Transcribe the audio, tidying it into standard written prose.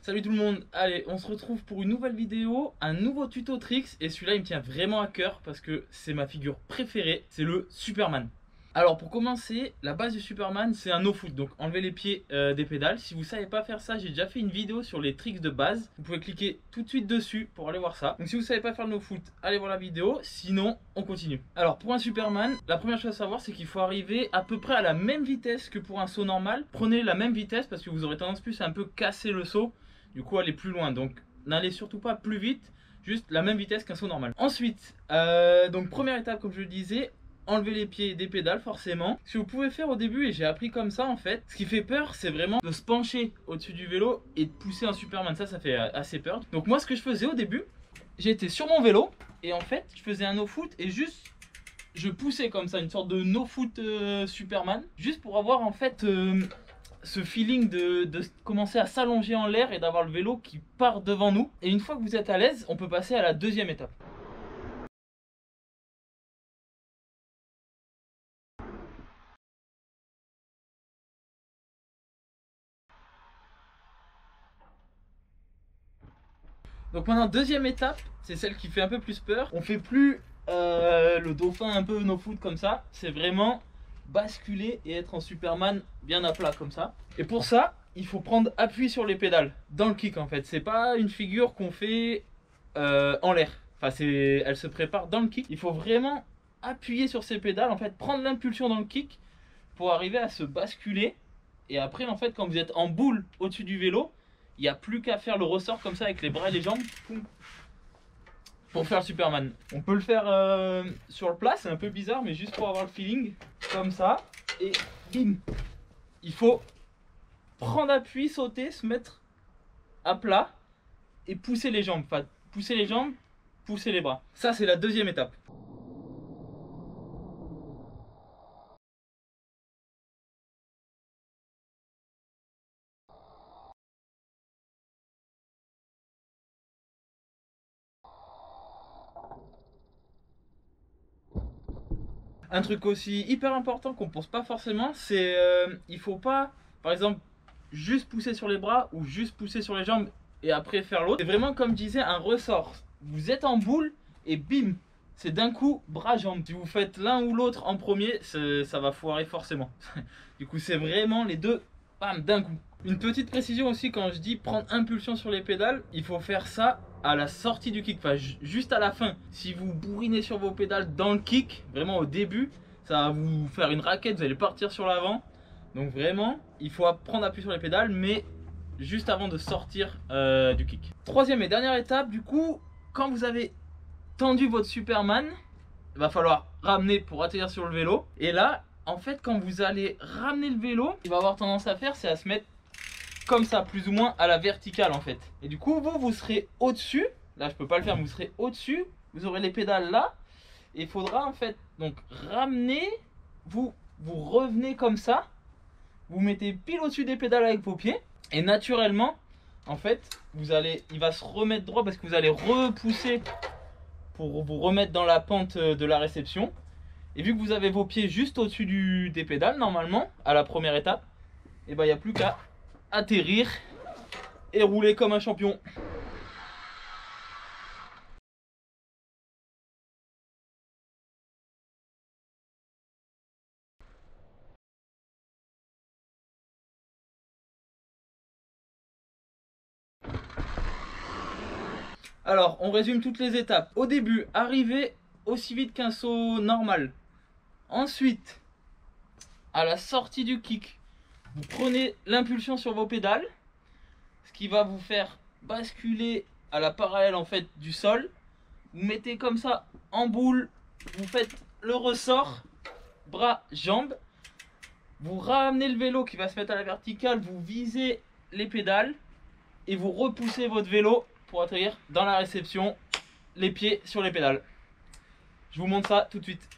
Salut tout le monde, allez on se retrouve pour une nouvelle vidéo, un nouveau tuto tricks et celui-là il me tient vraiment à cœur parce que c'est ma figure préférée, c'est le Superman. Alors pour commencer, la base du Superman c'est un no foot, donc enlever les pieds des pédales. Si vous savez pas faire ça, j'ai déjà fait une vidéo sur les tricks de base, vous pouvez cliquer tout de suite dessus pour aller voir ça. Donc si vous savez pas faire le no foot, allez voir la vidéo, sinon on continue. Alors pour un Superman, la première chose à savoir c'est qu'il faut arriver à peu près à la même vitesse que pour un saut normal. Prenez la même vitesse parce que vous aurez tendance plus à un peu casser le saut, du coup aller plus loin, donc n'allez surtout pas plus vite, juste la même vitesse qu'un saut normal. Ensuite, donc première étape comme je le disais, enlever les pieds des pédales forcément. Ce que vous pouvez faire au début, et j'ai appris comme ça en fait, ce qui fait peur c'est vraiment de se pencher au-dessus du vélo et de pousser un Superman, ça fait assez peur. Donc moi ce que je faisais au début, j'étais sur mon vélo et en fait je faisais un no foot et juste je poussais comme ça, une sorte de no foot Superman, juste pour avoir en fait ce feeling de commencer à s'allonger en l'air et d'avoir le vélo qui part devant nous. Et une fois que vous êtes à l'aise, on peut passer à la deuxième étape. Donc maintenant, deuxième étape, c'est celle qui fait un peu plus peur. On fait plus le dauphin un peu no foot comme ça, c'est vraiment basculer et être en Superman bien à plat comme ça. Et pour ça, il faut prendre appui sur les pédales dans le kick en fait. C'est pas une figure qu'on fait en l'air. Enfin, elle se prépare dans le kick. Il faut vraiment appuyer sur ces pédales, en fait, prendre l'impulsion dans le kick pour arriver à se basculer. Et après, en fait, quand vous êtes en boule au-dessus du vélo, il n'y a plus qu'à faire le ressort comme ça avec les bras et les jambes pour faire le Superman. On peut le faire sur le plat, c'est un peu bizarre, mais juste pour avoir le feeling, comme ça, et bim. Il faut prendre appui, sauter, se mettre à plat et pousser les jambes. Enfin, pousser les jambes, pousser les bras. Ça, c'est la deuxième étape. Un truc aussi hyper important qu'on pense pas forcément, c'est il faut pas, par exemple, juste pousser sur les bras ou juste pousser sur les jambes et après faire l'autre. C'est vraiment comme je disais un ressort. Vous êtes en boule et bim, c'est d'un coup bras-jambes. Si vous faites l'un ou l'autre en premier, ça va foirer forcément. Du coup c'est vraiment les deux, bam, d'un coup. Une petite précision aussi quand je dis prendre impulsion sur les pédales, il faut faire ça à la sortie du kick, enfin juste à la fin. Si vous bourrinez sur vos pédales dans le kick, vraiment au début, ça va vous faire une raquette, vous allez partir sur l'avant. Donc vraiment, il faut prendre appui sur les pédales, mais juste avant de sortir du kick. Troisième et dernière étape, du coup, quand vous avez tendu votre Superman, il va falloir ramener pour atterrir sur le vélo. Et là, en fait, quand vous allez ramener le vélo, il va avoir tendance à faire, c'est à se mettre comme ça, plus ou moins à la verticale en fait. Et du coup, vous serez au-dessus. Là, je peux pas le faire, mais vous serez au-dessus. Vous aurez les pédales là. Et il faudra en fait donc ramener. Vous revenez comme ça. Vous mettez pile au-dessus des pédales avec vos pieds. Et naturellement, en fait, il va se remettre droit parce que vous allez repousser pour vous remettre dans la pente de la réception. Et vu que vous avez vos pieds juste au-dessus des pédales, normalement, à la première étape, et ben il n'y a plus qu'à atterrir et rouler comme un champion. Alors, on résume toutes les étapes. Au début, arriver aussi vite qu'un saut normal. Ensuite, à la sortie du kick, vous prenez l'impulsion sur vos pédales, ce qui va vous faire basculer à la parallèle en fait du sol. Vous mettez comme ça en boule, vous faites le ressort, bras, jambes. Vous ramenez le vélo qui va se mettre à la verticale, vous visez les pédales et vous repoussez votre vélo pour atterrir dans la réception, les pieds sur les pédales. Je vous montre ça tout de suite.